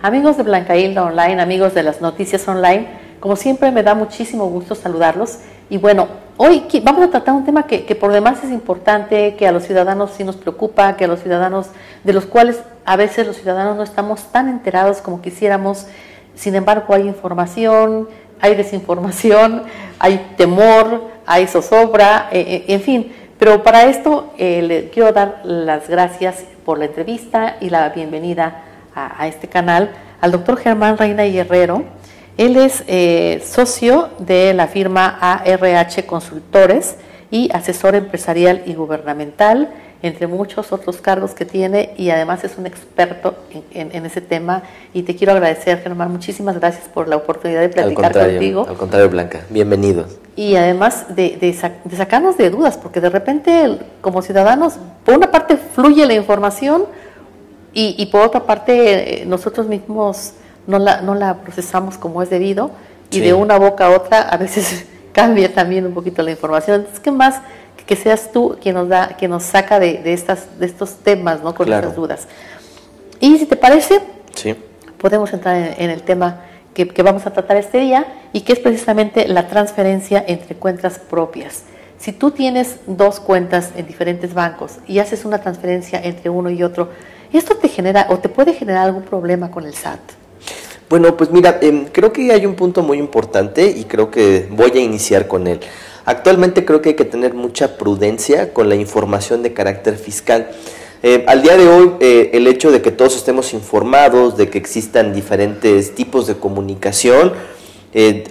Amigos de Blanca Hilda Online, amigos de las noticias online, como siempre me da muchísimo gusto saludarlos. Y bueno, hoy vamos a tratar un tema que por demás es importante, que a los ciudadanos sí nos preocupa, que a los ciudadanos, de los cuales a veces los ciudadanos no estamos tan enterados como quisiéramos. Sin embargo, hay información, hay desinformación, hay temor, hay zozobra, en fin. Pero para esto le quiero dar las gracias por la entrevista y la bienvenida a este canal al doctor Germán Reina y Herrero. Él es socio de la firma ARH Consultores y asesor empresarial y gubernamental, entre muchos otros cargos que tiene, y además es un experto en ese tema. Y te quiero agradecer, Germán, muchísimas gracias por la oportunidad de platicar contigo. Al contrario, Blanca, bienvenidos. Y además de sacarnos de dudas, porque de repente como ciudadanos, por una parte fluye la información y por otra parte nosotros mismos no la procesamos como es debido, y sí, de una boca a otra a veces cambia también un poquito la información. Entonces, ¿qué más que seas tú quien nos saca de estos temas, ¿no? Con estas dudas? Y si te parece, sí, podemos entrar en el tema que vamos a tratar este día, y que es precisamente la transferencia entre cuentas propias. Si tú tienes dos cuentas en diferentes bancos y haces una transferencia entre uno y otro, ¿esto te genera o te puede generar algún problema con el SAT? Bueno, pues mira, creo que hay un punto muy importante y creo que voy a iniciar con él. Actualmente creo que hay que tener mucha prudencia con la información de carácter fiscal. Al día de hoy, el hecho de que todos estemos informados, de que existan diferentes tipos de comunicación,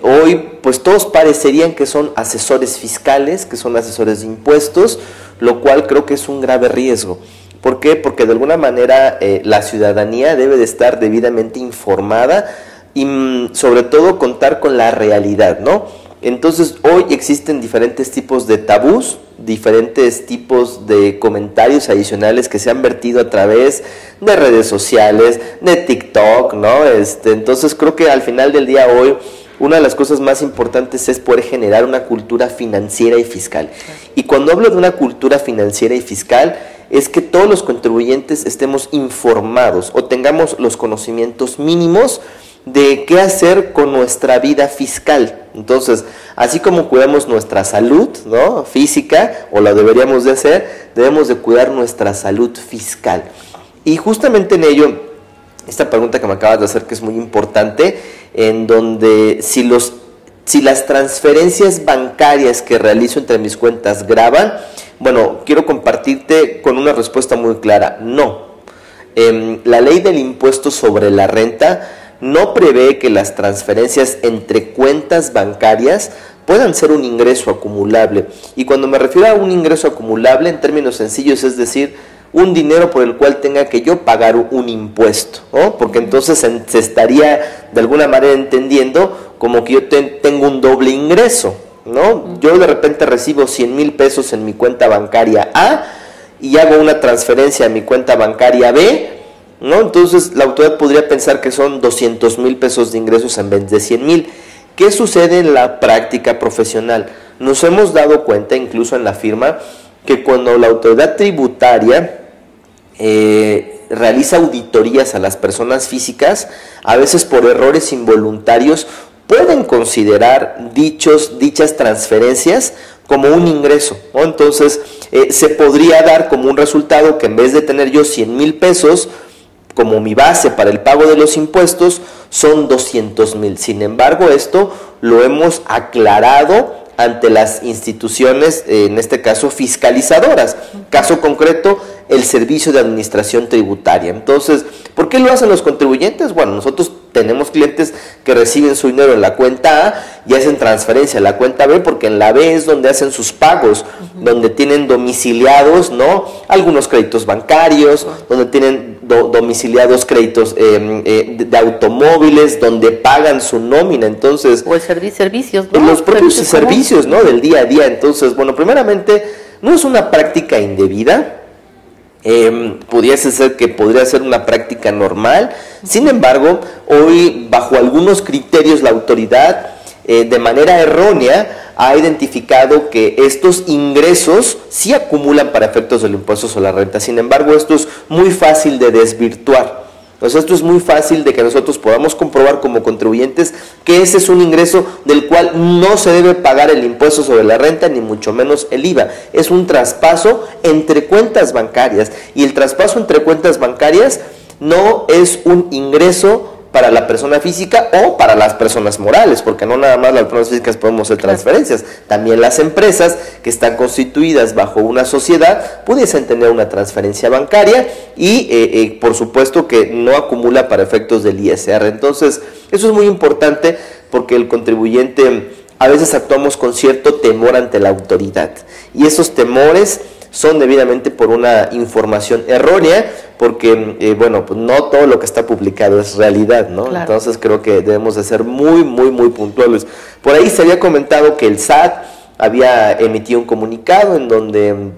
hoy pues todos parecerían que son asesores fiscales, que son asesores de impuestos, lo cual creo que es un grave riesgo. ¿Por qué? Porque de alguna manera la ciudadanía debe de estar debidamente informada y sobre todo contar con la realidad, ¿no? Entonces hoy existen diferentes tipos de tabús, diferentes tipos de comentarios adicionales que se han vertido a través de redes sociales, de TikTok, ¿no? Entonces creo que al final del día hoy una de las cosas más importantes es poder generar una cultura financiera y fiscal. Y cuando hablo de una cultura financiera y fiscal, es que todos los contribuyentes estemos informados o tengamos los conocimientos mínimos de qué hacer con nuestra vida fiscal. Entonces, así como cuidamos nuestra salud, ¿no?, física, o la deberíamos de hacer, debemos de cuidar nuestra salud fiscal. Y justamente en ello, esta pregunta que me acabas de hacer, que es muy importante, en donde si las transferencias bancarias que realizo entre mis cuentas gravan, bueno, quiero compartirte con una respuesta muy clara: no. La ley del impuesto sobre la renta no prevé que las transferencias entre cuentas bancarias puedan ser un ingreso acumulable. Y cuando me refiero a un ingreso acumulable, en términos sencillos, es decir, un dinero por el cual tenga que yo pagar un impuesto, ¿no? Porque entonces se estaría de alguna manera entendiendo como que yo tengo un doble ingreso, ¿no? Yo de repente recibo 100,000 pesos en mi cuenta bancaria A y hago una transferencia a mi cuenta bancaria B, ¿no? Entonces la autoridad podría pensar que son 200,000 pesos de ingresos en vez de 100,000. ¿Qué sucede en la práctica profesional? Nos hemos dado cuenta, incluso en la firma, que cuando la autoridad tributaria realiza auditorías a las personas físicas, a veces por errores involuntarios pueden considerar dichas transferencias como un ingreso, ¿no? Entonces se podría dar como un resultado que en vez de tener yo 100,000 pesos como mi base para el pago de los impuestos, son 200,000. Sin embargo, esto lo hemos aclarado ante las instituciones, en este caso fiscalizadoras. Caso concreto, el Servicio de Administración Tributaria. Entonces, ¿por qué lo hacen los contribuyentes? Bueno, nosotros tenemos clientes que reciben su dinero en la cuenta A y hacen transferencia a la cuenta B, porque en la B es donde hacen sus pagos, donde tienen domiciliados, ¿no?, algunos créditos bancarios, donde tienen domiciliados créditos de automóviles, donde pagan su nómina. Entonces, o el servicios, ¿no?, los propios servicios, ¿no?, del día a día. Entonces, bueno, primeramente, no es una práctica indebida. Pudiese ser que podría ser una práctica normal. Sin embargo, hoy bajo algunos criterios la autoridad de manera errónea ha identificado que estos ingresos sí acumulan para efectos del impuesto sobre la renta. Sin embargo, esto es muy fácil de desvirtuar. Entonces esto es muy fácil de que nosotros podamos comprobar como contribuyentes que ese es un ingreso del cual no se debe pagar el impuesto sobre la renta, ni mucho menos el IVA. Es un traspaso entre cuentas bancarias, y el traspaso entre cuentas bancarias no es un ingreso para la persona física o para las personas morales, porque no nada más las personas físicas podemos hacer transferencias, también las empresas que están constituidas bajo una sociedad pudiesen tener una transferencia bancaria y por supuesto que no acumula para efectos del ISR. Entonces eso es muy importante, porque el contribuyente a veces actuamos con cierto temor ante la autoridad, y esos temores son debidamente por una información errónea, porque bueno, pues no todo lo que está publicado es realidad, ¿no? Claro. Entonces creo que debemos de ser muy puntuales. Por ahí se había comentado que el SAT había emitido un comunicado en donde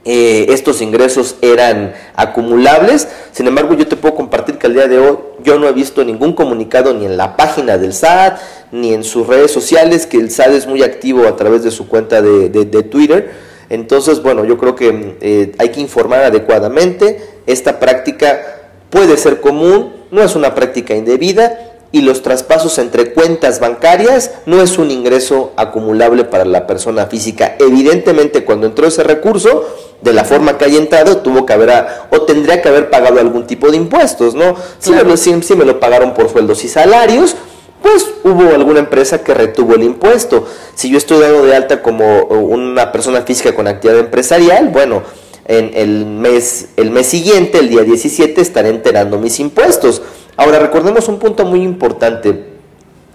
estos ingresos eran acumulables. Sin embargo, yo te puedo compartir que al día de hoy yo no he visto ningún comunicado, ni en la página del SAT, ni en sus redes sociales, que el SAT es muy activo a través de su cuenta de Twitter. Entonces, bueno, yo creo que hay que informar adecuadamente. Esta práctica puede ser común, no es una práctica indebida, y los traspasos entre cuentas bancarias no es un ingreso acumulable para la persona física. Evidentemente, cuando entró ese recurso, de la forma que haya entrado, tuvo que haber o tendría que haber pagado algún tipo de impuestos, ¿no? Claro. Si me lo pagaron por sueldos y salarios, pues hubo alguna empresa que retuvo el impuesto. Si yo estoy dado de alta como una persona física con actividad empresarial, bueno, en el mes siguiente, el día 17, estaré enterando mis impuestos. Ahora, recordemos un punto muy importante.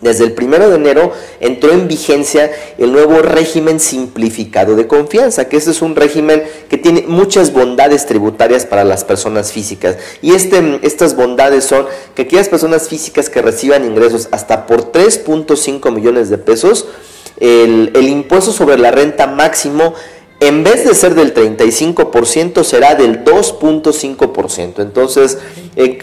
Desde el 1 de enero entró en vigencia el nuevo régimen simplificado de confianza, que este es un régimen que tiene muchas bondades tributarias para las personas físicas. Y estas bondades son que aquellas personas físicas que reciban ingresos hasta por 3.5 millones de pesos, el impuesto sobre la renta máximo, en vez de ser del 35%, será del 2.5%. Entonces,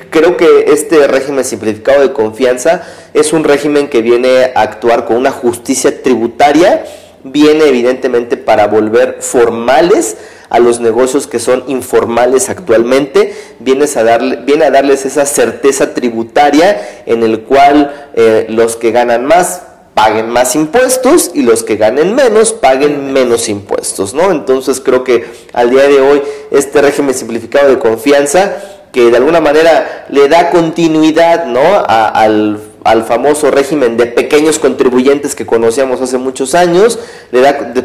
creo que este régimen simplificado de confianza es un régimen que viene a actuar con una justicia tributaria, viene evidentemente para volver formales a los negocios que son informales actualmente, viene a darles esa certeza tributaria en el cual los que ganan más paguen más impuestos y los que ganen menos paguen menos impuestos, ¿no? Entonces creo que al día de hoy este régimen simplificado de confianza, que de alguna manera le da continuidad, ¿no?, al famoso régimen de pequeños contribuyentes que conocíamos hace muchos años,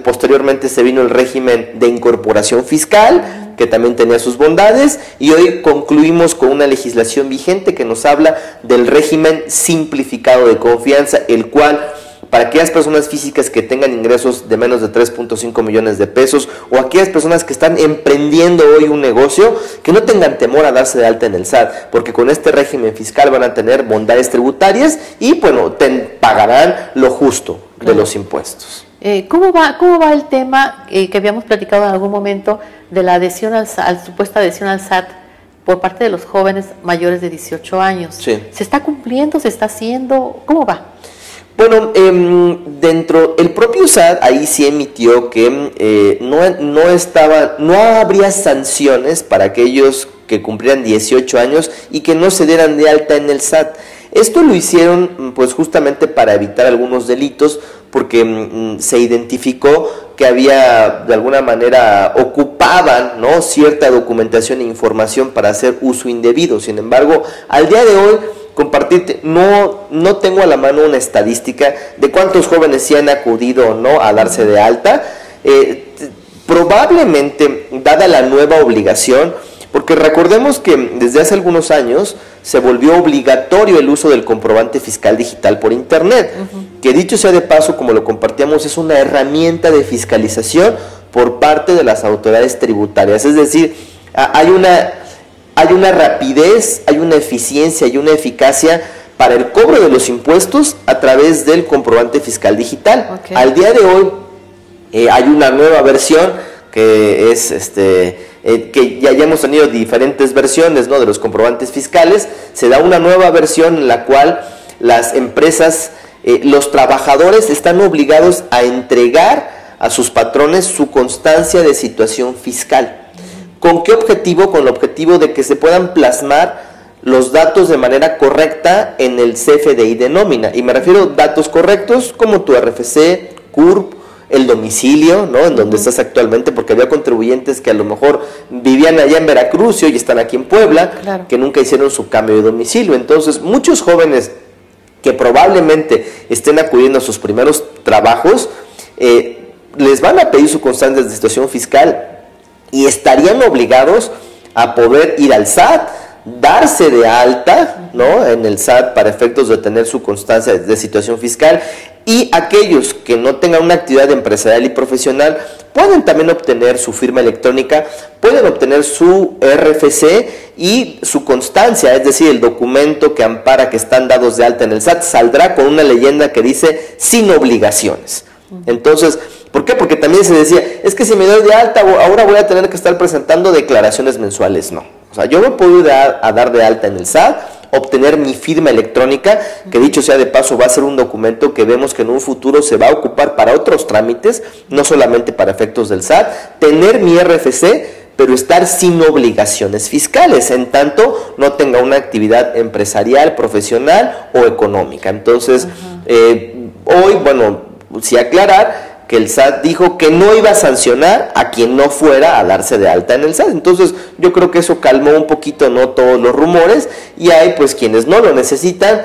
posteriormente se vino el régimen de incorporación fiscal, que también tenía sus bondades, y hoy concluimos con una legislación vigente que nos habla del régimen simplificado de confianza, el cual, para aquellas personas físicas que tengan ingresos de menos de 3.5 millones de pesos, o aquellas personas que están emprendiendo hoy un negocio, que no tengan temor a darse de alta en el SAT, porque con este régimen fiscal van a tener bondades tributarias y, bueno, pagarán lo justo de los impuestos. ¿Cómo va el tema que habíamos platicado en algún momento de la adhesión supuesta adhesión al SAT por parte de los jóvenes mayores de 18 años? Sí. ¿Se está cumpliendo? ¿Se está haciendo? ¿Cómo va? Bueno, el propio SAT ahí sí emitió que no habría sanciones para aquellos que cumplieran 18 años y que no se dieran de alta en el SAT. Esto lo hicieron pues justamente para evitar algunos delitos, porque se identificó que había, de alguna manera, ocupaban, ¿no?, cierta documentación e información para hacer uso indebido. Sin embargo, al día de hoy, compartirte, no tengo a la mano una estadística de cuántos jóvenes sí han acudido o no a darse de alta. Probablemente, dada la nueva obligación, porque recordemos que desde hace algunos años se volvió obligatorio el uso del comprobante fiscal digital por internet, que dicho sea de paso, como lo compartíamos, es una herramienta de fiscalización por parte de las autoridades tributarias. Es decir, hay una rapidez, hay una eficiencia y una eficacia para el cobro de los impuestos a través del comprobante fiscal digital. Okay. Al día de hoy hay una nueva versión que es que ya hemos tenido diferentes versiones, ¿no?, de los comprobantes fiscales. Se da una nueva versión en la cual las empresas, los trabajadores están obligados a entregar a sus patrones su constancia de situación fiscal. ¿Con qué objetivo? Con el objetivo de que se puedan plasmar los datos de manera correcta en el CFDI de nómina. Y me refiero a datos correctos como tu RFC, CURP, el domicilio, ¿no? En donde estás actualmente, porque había contribuyentes que a lo mejor vivían allá en Veracruz y hoy están aquí en Puebla, claro, que nunca hicieron su cambio de domicilio. Entonces, muchos jóvenes que probablemente estén acudiendo a sus primeros trabajos, les van a pedir su constancia de situación fiscal y estarían obligados a poder ir al SAT, darse de alta, ¿no?, en el SAT para efectos de tener su constancia de situación fiscal, y aquellos que no tengan una actividad empresarial y profesional pueden también obtener su firma electrónica, pueden obtener su RFC y su constancia, es decir, el documento que ampara que están dados de alta en el SAT, saldrá con una leyenda que dice sin obligaciones. Entonces, ¿por qué? Porque también se decía, es que si me doy de alta, ahora voy a tener que estar presentando declaraciones mensuales. No, o sea, yo me puedo ir a dar de alta en el SAT, obtener mi firma electrónica, que dicho sea de paso va a ser un documento que vemos que en un futuro se va a ocupar para otros trámites, no solamente para efectos del SAT, tener mi RFC, pero estar sin obligaciones fiscales, en tanto no tenga una actividad empresarial, profesional o económica. Entonces, hoy, bueno, sí aclarar que el SAT dijo que no iba a sancionar a quien no fuera a darse de alta en el SAT. Entonces yo creo que eso calmó un poquito, no todos los rumores, y hay pues quienes no lo necesitan,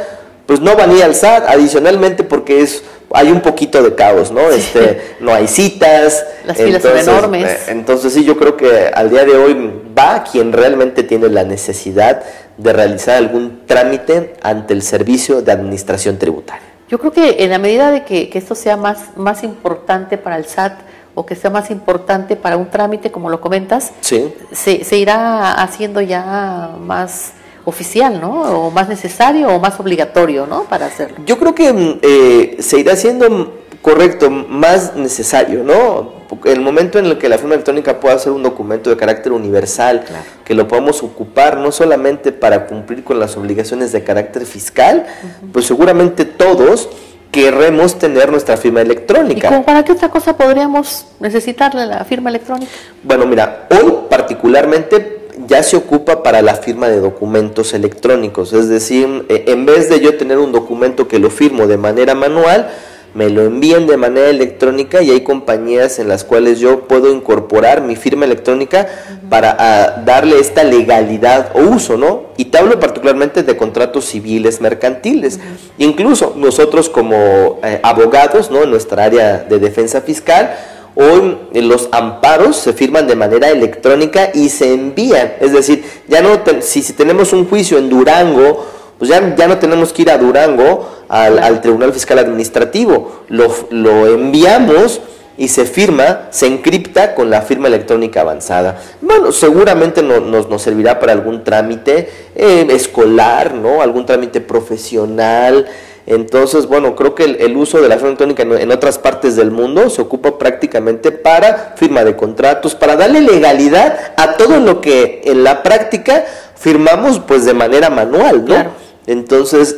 pues no van a ir al SAT, adicionalmente porque hay un poquito de caos, ¿no? Sí. No hay citas. Las filas son enormes. Entonces sí, yo creo que al día de hoy va quien realmente tiene la necesidad de realizar algún trámite ante el Servicio de Administración Tributaria. Yo creo que en la medida de que esto sea más importante para el SAT o que sea más importante para un trámite, como lo comentas, sí, se irá haciendo ya más oficial, ¿no? O más necesario o más obligatorio, ¿no? Para hacerlo. Yo creo que se irá haciendo, correcto, más necesario, ¿no? El momento en el que la firma electrónica pueda ser un documento de carácter universal, claro, que lo podamos ocupar no solamente para cumplir con las obligaciones de carácter fiscal, pues seguramente todos querremos tener nuestra firma electrónica. ¿Y como para qué otra cosa podríamos necesitarle la firma electrónica? Bueno, mira, hoy particularmente ya se ocupa para la firma de documentos electrónicos, es decir, en vez de yo tener un documento que lo firmo de manera manual, me lo envían de manera electrónica, y hay compañías en las cuales yo puedo incorporar mi firma electrónica para darle esta legalidad o uso, ¿no? Y te hablo particularmente de contratos civiles mercantiles. Incluso nosotros como abogados, ¿no?, en nuestra área de defensa fiscal, hoy los amparos se firman de manera electrónica y se envían. Es decir, ya no si tenemos un juicio en Durango, pues ya no tenemos que ir a Durango al Tribunal Fiscal Administrativo, lo enviamos y se firma, se encripta con la firma electrónica avanzada. Bueno, seguramente nos servirá para algún trámite escolar, ¿no?, algún trámite profesional. Entonces, bueno, creo que el uso de la firma electrónica en otras partes del mundo se ocupa prácticamente para firma de contratos, para darle legalidad a todo lo que en la práctica firmamos pues de manera manual, ¿no? Claro. Entonces,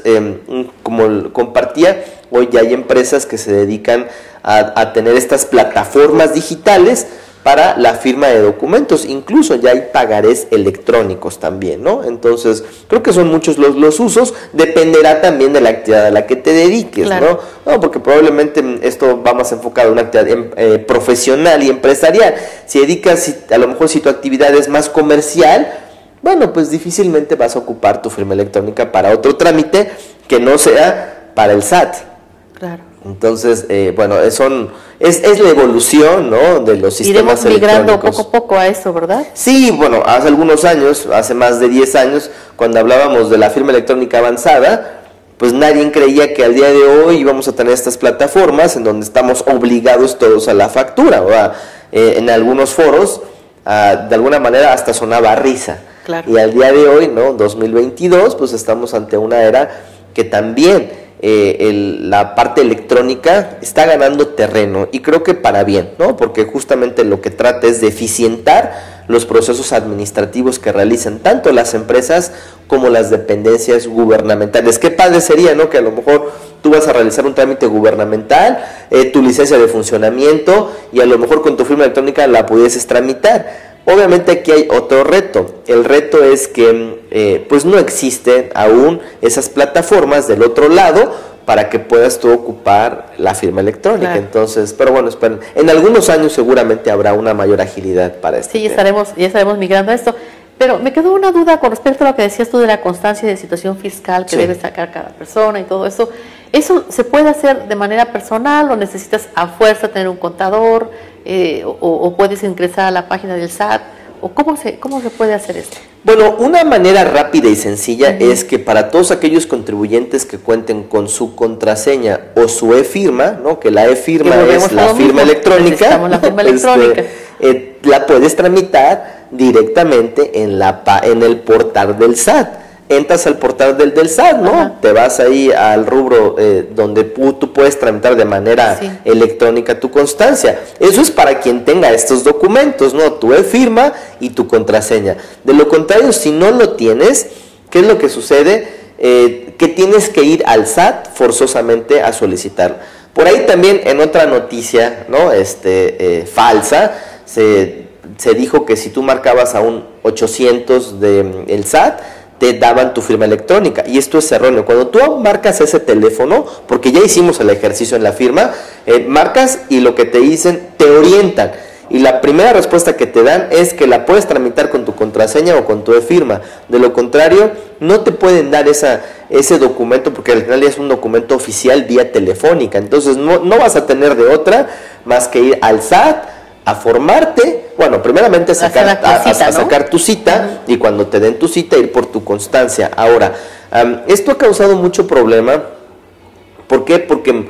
como compartía, hoy ya hay empresas que se dedican a tener estas plataformas digitales para la firma de documentos, incluso ya hay pagarés electrónicos también, ¿no? Entonces, creo que son muchos los usos, dependerá también de la actividad a la que te dediques, claro, ¿no? No, porque probablemente esto va más enfocado a una actividad profesional y empresarial. Si dedicas, a lo mejor si tu actividad es más comercial, bueno, pues difícilmente vas a ocupar tu firma electrónica para otro trámite que no sea para el SAT. Claro. Entonces, bueno, es la evolución, ¿no?, de los sistemas electrónicos. Iremos migrando poco a poco a eso, ¿verdad? Sí, bueno, hace algunos años, hace más de 10 años, cuando hablábamos de la firma electrónica avanzada, pues nadie creía que al día de hoy íbamos a tener estas plataformas en donde estamos obligados todos a la factura, ¿verdad? En algunos foros, de alguna manera hasta sonaba a risa. Claro. Y al día de hoy, ¿no?, 2022, pues estamos ante una era que también la parte electrónica está ganando terreno, y creo que para bien, ¿no?, porque justamente lo que trata es de eficientar los procesos administrativos que realizan tanto las empresas como las dependencias gubernamentales. Qué padre sería, ¿no?, que a lo mejor tú vas a realizar un trámite gubernamental, tu licencia de funcionamiento, y a lo mejor con tu firma electrónica la pudieses tramitar. Obviamente aquí hay otro reto. El reto es que pues no existen aún esas plataformas del otro lado para que puedas tú ocupar la firma electrónica. Claro. Entonces, pero bueno, esperen, en algunos años seguramente habrá una mayor agilidad para esto. Sí, ya estaremos migrando a esto. Pero me quedó una duda con respecto a lo que decías tú de la constancia de situación fiscal que debe sacar cada persona y todo eso. ¿Eso se puede hacer de manera personal o necesitas a fuerza tener un contador o puedes ingresar a la página del SAT? ¿O cómo se puede hacer esto? Bueno, una manera rápida y sencilla es que para todos aquellos contribuyentes que cuenten con su contraseña o su e-firma, ¿no? Que la e-firma es la firma electrónica, la firma electrónica. La puedes tramitar directamente en el portal del SAT. Entras al portal del SAT, ¿no? Ajá. Te vas ahí al rubro donde tú puedes tramitar de manera electrónica tu constancia. Eso es para quien tenga estos documentos, ¿no? Tu e-firma y tu contraseña. De lo contrario, si no lo tienes, ¿qué es lo que sucede? Que tienes que ir al SAT forzosamente a solicitarlo. Por ahí también en otra noticia, ¿no? Falsa, se dijo que si tú marcabas a un 800 del SAT, te daban tu firma electrónica, y esto es erróneo. Cuando tú marcas ese teléfono, porque ya hicimos el ejercicio en la firma, marcas y lo que te dicen, te orientan, y la primera respuesta que te dan es que la puedes tramitar con tu contraseña o con tu e-firma. De lo contrario, no te pueden dar ese documento, porque al final ya es un documento oficial vía telefónica. Entonces no vas a tener de otra más que ir al SAT a formarte, bueno, primeramente a sacar tu cita, y cuando te den tu cita ir por tu constancia. Ahora, esto ha causado mucho problema. ¿Por qué? Porque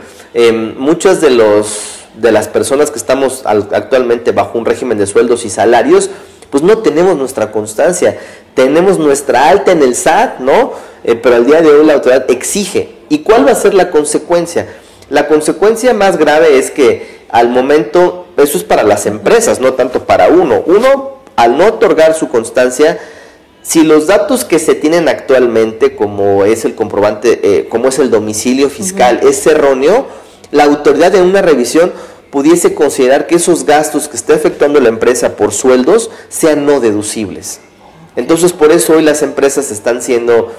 muchas de las personas que estamos actualmente bajo un régimen de sueldos y salarios, pues no tenemos nuestra constancia, tenemos nuestra alta en el SAT, ¿no? Pero al día de hoy la autoridad exige. ¿Y cuál va a ser la consecuencia? La consecuencia más grave es que al momento, eso es para las empresas, no tanto para uno. Uno, al no otorgar su constancia, si los datos que se tienen actualmente, como es el comprobante, como es el domicilio fiscal, es erróneo, la autoridad en una revisión pudiese considerar que esos gastos que está efectuando la empresa por sueldos sean no deducibles. Entonces, por eso hoy las empresas están siendo,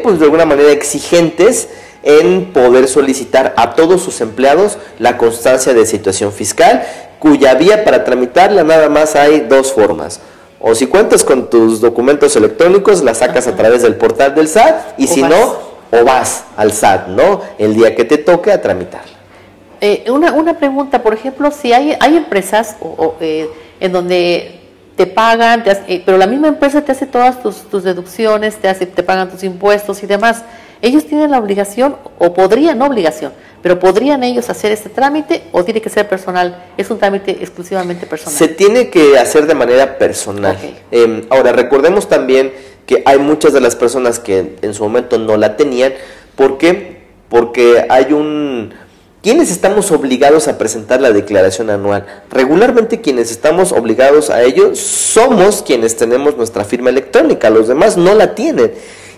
pues de alguna manera exigentes en poder solicitar a todos sus empleados la constancia de situación fiscal, cuya vía para tramitarla nada más hay dos formas. O si cuentas con tus documentos electrónicos, la sacas a través del portal del SAT, y si no, o vas al SAT, ¿no? El día que te toque a tramitarla. Una pregunta, por ejemplo, si hay empresas en donde te pagan, pero la misma empresa te hace todas tus deducciones, te pagan tus impuestos y demás. ¿Ellos tienen la obligación, o podrían, no obligación, pero podrían ellos hacer este trámite, o tiene que ser personal? ¿Es un trámite exclusivamente personal? Se tiene que hacer de manera personal. Okay. Ahora, recordemos también que hay muchas de las personas que en su momento no la tenían. ¿Por qué? Porque ¿quiénes estamos obligados a presentar la declaración anual? Regularmente quienes estamos obligados a ello somos quienes tenemos nuestra firma electrónica, los demás no la tienen.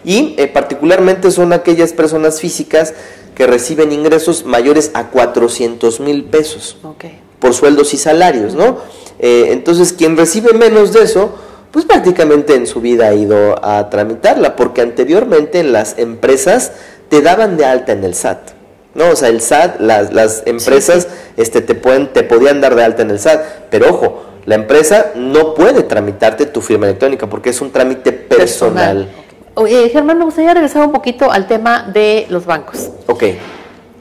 Y particularmente son aquellas personas físicas que reciben ingresos mayores a 400,000 pesos por sueldos y salarios, ¿no? Entonces, quien recibe menos de eso, pues prácticamente en su vida ha ido a tramitarla, porque anteriormente en las empresas te daban de alta en el SAT, ¿no? O sea, el SAT, las empresas te podían dar de alta en el SAT, pero ojo, la empresa no puede tramitarte tu firma electrónica porque es un trámite personal. Germán, me gustaría regresar un poquito al tema de los bancos. Ok.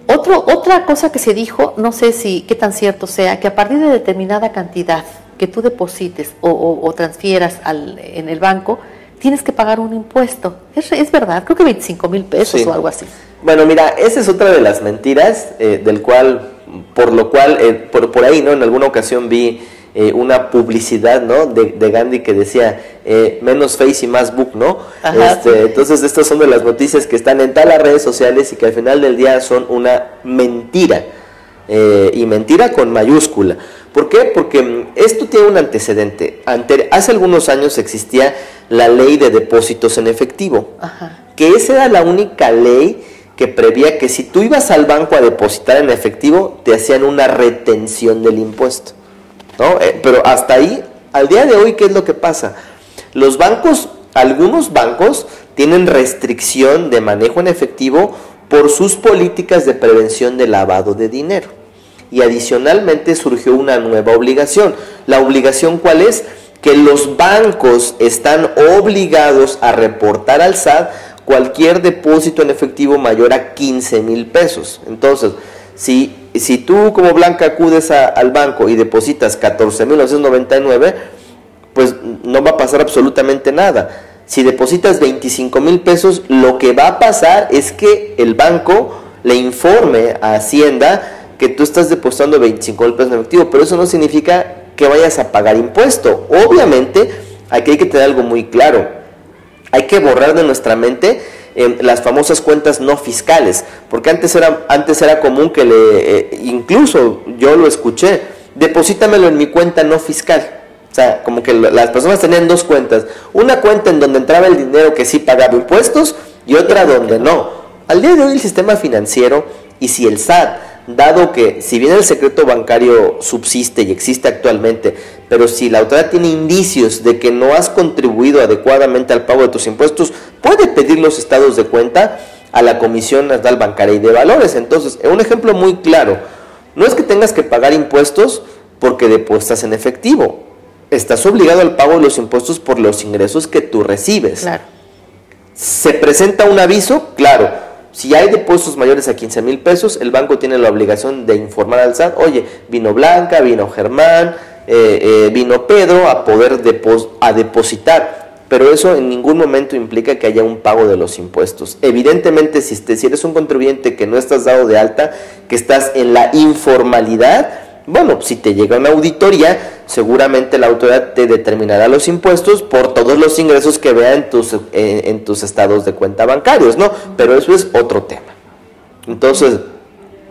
Otra cosa que se dijo, no sé qué tan cierto sea, que a partir de determinada cantidad que tú deposites o transfieras en el banco, tienes que pagar un impuesto. ¿Es verdad? Creo que 25,000 pesos o algo así. Bueno, mira, esa es otra de las mentiras, por lo cual, por ahí, ¿no? En alguna ocasión vi una publicidad, ¿no? de Gandhi que decía menos face y más book, ¿no? Ajá, Entonces estas son de las noticias que están en todas las redes sociales y que al final del día son una mentira, y mentira con mayúscula. ¿Por qué? Porque esto tiene un antecedente. Hace algunos años existía la ley de depósitos en efectivo. Ajá. Que esa era la única ley que prevía que si tú ibas al banco a depositar en efectivo, te hacían una retención del impuesto, ¿no? Pero hasta ahí Al día de hoy, ¿qué es lo que pasa? Los bancos, algunos bancos, tienen restricción de manejo en efectivo por sus políticas de prevención de lavado de dinero. Y adicionalmente surgió una nueva obligación. ¿La obligación cuál es? Que los bancos están obligados a reportar al SAT cualquier depósito en efectivo mayor a 15,000 pesos. Entonces, si tú como Blanca acudes al banco y depositas 14,999, pues no va a pasar absolutamente nada. Si depositas 25,000 pesos, lo que va a pasar es que el banco le informe a Hacienda que tú estás depositando 25,000 pesos en efectivo, pero eso no significa que vayas a pagar impuesto. Obviamente, aquí hay que tener algo muy claro. Hay que borrar de nuestra mente las famosas cuentas no fiscales, porque antes era común que incluso yo lo escuché, deposítamelo en mi cuenta no fiscal. O sea, como que las personas tenían dos cuentas, una cuenta en donde entraba el dinero que sí pagaba impuestos y otra donde no. Al día de hoy el sistema financiero, y si el SAT, dado que si bien el secreto bancario subsiste y existe actualmente, pero si la autoridad tiene indicios de que no has contribuido adecuadamente al pago de tus impuestos, puede pedir los estados de cuenta a la Comisión Nacional Bancaria y de Valores. Entonces, un ejemplo muy claro, no es que tengas que pagar impuestos porque depositas en efectivo, estás obligado al pago de los impuestos por los ingresos que tú recibes. Claro. ¿Se presenta un aviso? Claro. Si hay depósitos mayores a 15,000 pesos, el banco tiene la obligación de informar al SAT, oye, vino Blanca, vino Germán, vino Pedro a poder depositar, pero eso en ningún momento implica que haya un pago de los impuestos. Evidentemente, si eres un contribuyente que no estás dado de alta, que estás en la informalidad, bueno, si te llega una auditoría, seguramente la autoridad te determinará los impuestos por todos los ingresos que vea en tus estados de cuenta bancarios, ¿no? Pero eso es otro tema. Entonces,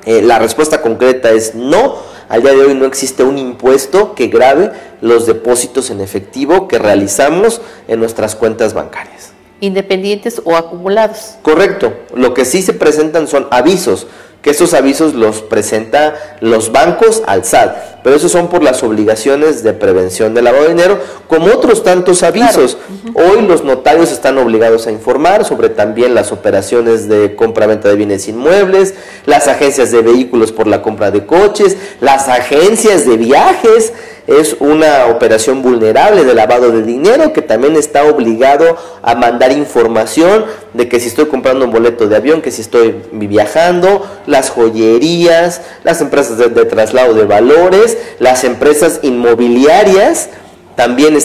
la respuesta concreta es no. Al día de hoy no existe un impuesto que grave los depósitos en efectivo que realizamos en nuestras cuentas bancarias. Independientes o acumulados. Correcto. Lo que sí se presentan son avisos, que esos avisos los presenta los bancos al SAT, pero esos son por las obligaciones de prevención del lavado de dinero, como otros tantos avisos. Claro. Hoy los notarios están obligados a informar sobre también las operaciones de compra-venta de bienes inmuebles, las agencias de vehículos por la compra de coches, las agencias de viajes. Es una operación vulnerable de lavado de dinero que también está obligado a mandar información de que si estoy comprando un boleto de avión, que si estoy viajando, las joyerías, las empresas de traslado de valores, las empresas inmobiliarias también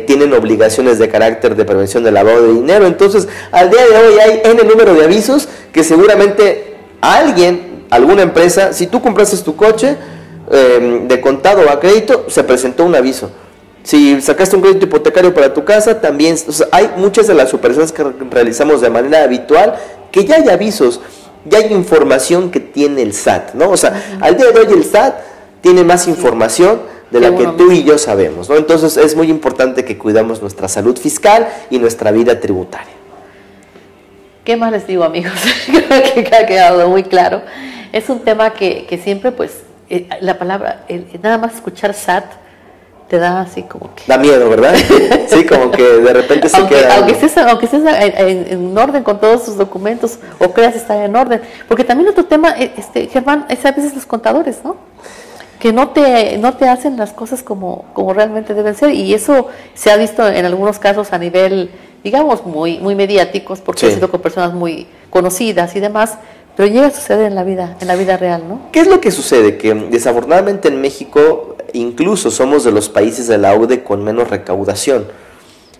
tienen obligaciones de carácter de prevención del lavado de dinero. Entonces, al día de hoy hay N número de avisos que seguramente alguna empresa, si tú compraste tu coche, de contado o a crédito, se presentó un aviso. Si sacaste un crédito hipotecario para tu casa, también, o sea, hay muchas de las operaciones que realizamos de manera habitual que ya hay avisos, ya hay información que tiene el SAT, ¿no? O sea, al día de hoy el SAT tiene más información de la que tú y yo sabemos, ¿no? Entonces es muy importante que cuidamos nuestra salud fiscal y nuestra vida tributaria. ¿Qué más les digo, amigos? Creo que ha quedado muy claro. Es un tema que siempre, pues, la palabra, nada más escuchar SAT te da así como que... Da miedo, ¿verdad? Sí, como que de repente se queda... Aunque estés en orden con todos tus documentos, o creas estar en orden. Porque también otro tema, Germán, es a veces los contadores, ¿no? Que no te hacen las cosas como realmente deben ser. Y eso se ha visto en algunos casos a nivel, digamos, muy mediáticos, porque ha sido con personas muy conocidas y demás. Pero llega a suceder en la vida real, ¿no? ¿Qué es lo que sucede? Que desafortunadamente en México incluso somos de los países de la OCDE con menos recaudación.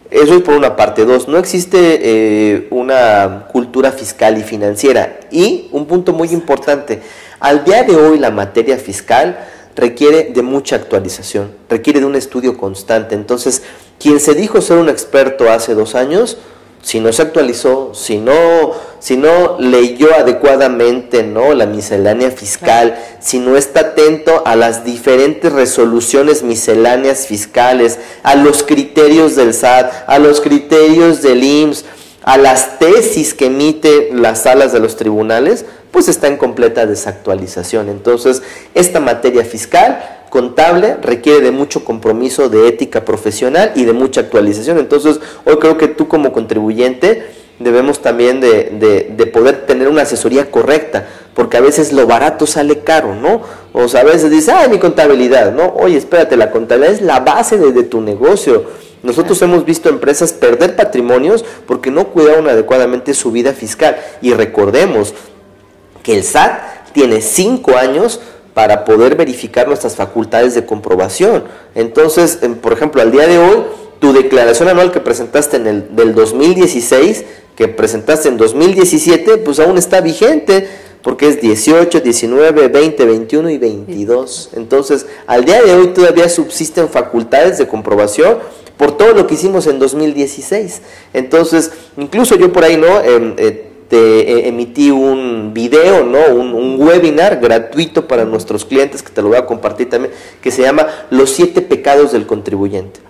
Eso es por una parte. Dos, no existe una cultura fiscal y financiera. Y un punto muy importante, al día de hoy la materia fiscal requiere de mucha actualización, requiere de un estudio constante. Entonces, quien se dijo ser un experto hace 2 años, si no se actualizó, si no leyó adecuadamente, ¿no?, la miscelánea fiscal, si no está atento a las diferentes resoluciones misceláneas fiscales, a los criterios del SAT, a los criterios del IMSS, a las tesis que emite las salas de los tribunales, pues está en completa desactualización. Entonces, esta materia fiscal, contable, requiere de mucho compromiso de ética profesional y de mucha actualización. Entonces, hoy creo que tú como contribuyente debemos también de poder tener una asesoría correcta, porque a veces lo barato sale caro, ¿no? O sea, a veces dices, mi contabilidad, ¿no? Oye, espérate, la contabilidad es la base de tu negocio. Nosotros hemos visto empresas perder patrimonios porque no cuidaron adecuadamente su vida fiscal. Y recordemos que el SAT tiene 5 años para poder verificar nuestras facultades de comprobación. Entonces, por ejemplo, al día de hoy, tu declaración anual que presentaste del 2016, que presentaste en 2017, pues aún está vigente, porque es 18, 19, 20, 21 y 22. Entonces, al día de hoy todavía subsisten facultades de comprobación por todo lo que hicimos en 2016. Entonces, incluso yo por ahí, ¿no? Te emití un video, ¿no? Un webinar gratuito para nuestros clientes, que te lo voy a compartir también, que se llama Los 7 pecados del contribuyente.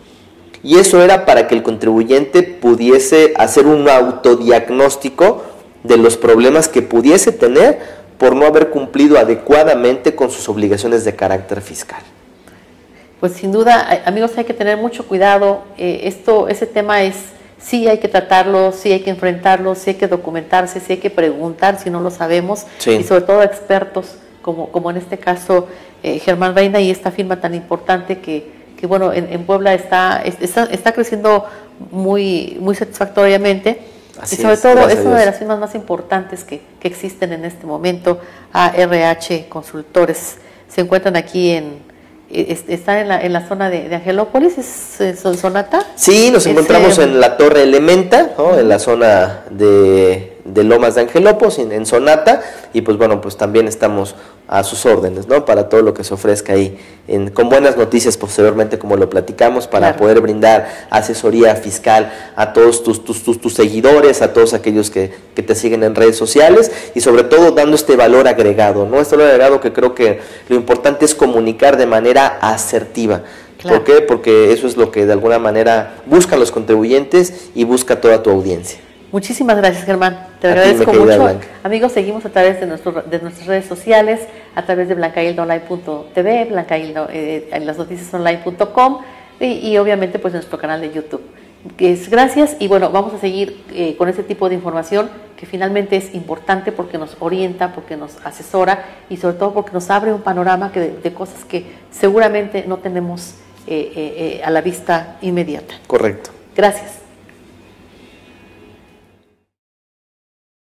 Y eso era para que el contribuyente pudiese hacer un autodiagnóstico de los problemas que pudiese tener por no haber cumplido adecuadamente con sus obligaciones de carácter fiscal. Pues sin duda, amigos, hay que tener mucho cuidado. Ese tema sí hay que tratarlo, sí hay que enfrentarlo, sí hay que documentarse, sí hay que preguntar si no lo sabemos, sí. Y sobre todo a expertos, como en este caso Germán Reina y esta firma tan importante que bueno, en Puebla está creciendo muy satisfactoriamente. Así y sobre todo es una de las firmas más importantes que existen en este momento. ARH Consultores se encuentran aquí están en la zona de Angelópolis. ¿Es Sonata? Sí, nos encontramos en la Torre Elementa, ¿no? En la zona de Lomas de Angelópolis, en Sonata, y pues bueno, pues también estamos a sus órdenes, ¿no? Para todo lo que se ofrezca ahí, con buenas noticias posteriormente, como lo platicamos, para poder brindar asesoría fiscal a todos tus seguidores, a todos aquellos que te siguen en redes sociales, y sobre todo dando este valor agregado, ¿no? Este valor agregado que creo que lo importante es comunicar de manera asertiva. Claro. ¿Por qué? Porque eso es lo que de alguna manera buscan los contribuyentes y busca toda tu audiencia. Muchísimas gracias, Germán. Te agradezco mucho. Blanca. Amigos, seguimos a través de nuestras redes sociales, a través de blancahildaonline.tv, en lasnoticiasonline.com y obviamente pues en nuestro canal de YouTube. Gracias y bueno, vamos a seguir con este tipo de información que finalmente es importante porque nos orienta, porque nos asesora y sobre todo porque nos abre un panorama de cosas que seguramente no tenemos a la vista inmediata. Correcto. Gracias.